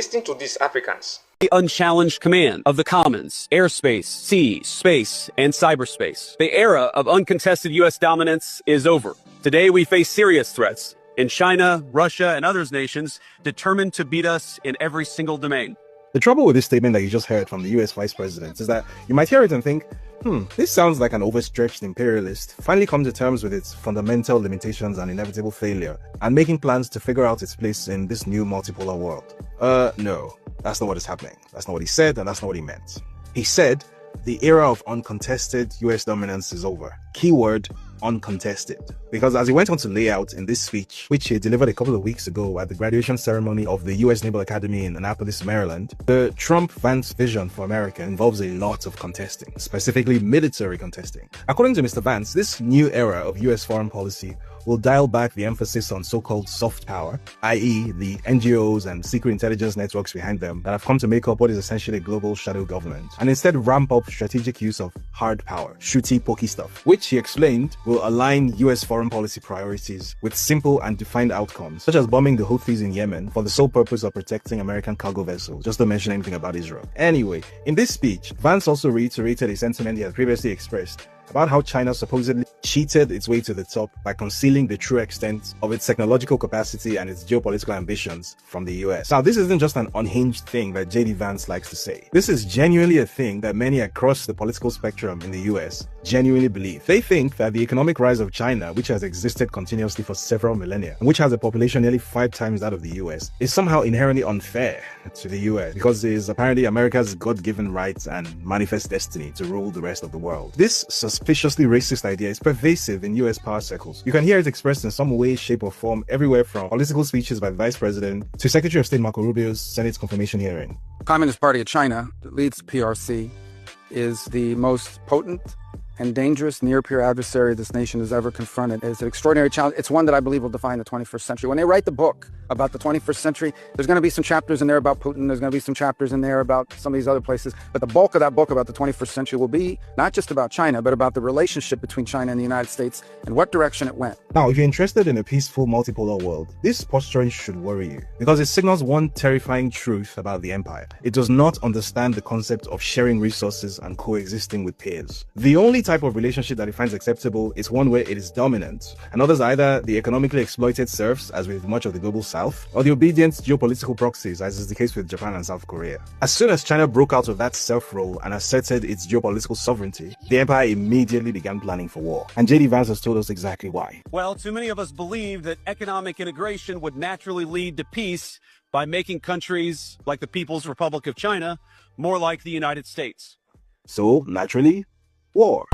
Listen to these Africans. The unchallenged command of the commons, airspace, sea, space, and cyberspace. The era of uncontested U.S. dominance is over. Today we face serious threats in China, Russia, and other nations determined to beat us in every single domain. The trouble with this statement that you just heard from the US Vice President is that you might hear it and think, this sounds like an overstretched imperialist finally come to terms with its fundamental limitations and inevitable failure, and making plans to figure out its place in this new multipolar world. No, that's not what is happening. That's not what he said, and that's not what he meant. He said, the era of uncontested US dominance is over. Keyword, uncontested. Because as he went on to lay out in this speech, which he delivered a couple of weeks ago at the graduation ceremony of the US Naval Academy in Annapolis, Maryland, the Trump-Vance vision for America involves a lot of contesting, specifically military contesting. According to Mr. Vance, this new era of US foreign policy will dial back the emphasis on so-called soft power, i.e. the NGOs and secret intelligence networks behind them that have come to make up what is essentially a global shadow government, and instead ramp up strategic use of hard power, shooty pokey stuff, which he explained will align US foreign policy priorities with simple and defined outcomes, such as bombing the Houthis in Yemen for the sole purpose of protecting American cargo vessels, just to mention anything about Israel. Anyway, in this speech, Vance also reiterated a sentiment he had previously expressed about how China supposedly cheated its way to the top by concealing the true extent of its technological capacity and its geopolitical ambitions from the US. Now, this isn't just an unhinged thing that JD Vance likes to say. This is genuinely a thing that many across the political spectrum in the US genuinely believe. They think that the economic rise of China, which has existed continuously for several millennia, and which has a population nearly 5 times that of the US, is somehow inherently unfair to the US because it is apparently America's God-given right and manifest destiny to rule the rest of the world. This suspiciously racist idea is pervasive in US power circles. You can hear it expressed in some way, shape, or form everywhere from political speeches by the Vice President to Secretary of State Marco Rubio's Senate confirmation hearing. Communist Party of China, that leads PRC, is the most potent and dangerous near-peer adversary this nation has ever confronted. It's an extraordinary challenge. It's one that I believe will define the 21st century. When they write the book about the 21st century, there's going to be some chapters in there about Putin. There's going to be some chapters in there about some of these other places. But the bulk of that book about the 21st century will be not just about China, but about the relationship between China and the United States and what direction it went. Now, if you're interested in a peaceful multipolar world, this posturing should worry you because it signals one terrifying truth about the empire. It does not understand the concept of sharing resources and coexisting with peers. The only type of relationship that it finds acceptable is one where it is dominant, and others are either the economically exploited serfs, as with much of the global south, or the obedient geopolitical proxies, as is the case with Japan and South Korea. As soon as China broke out of that self-rule and asserted its geopolitical sovereignty, the empire immediately began planning for war. And JD Vance has told us exactly why. Well, too many of us believe that economic integration would naturally lead to peace by making countries like the People's Republic of China more like the United States. So, naturally, war.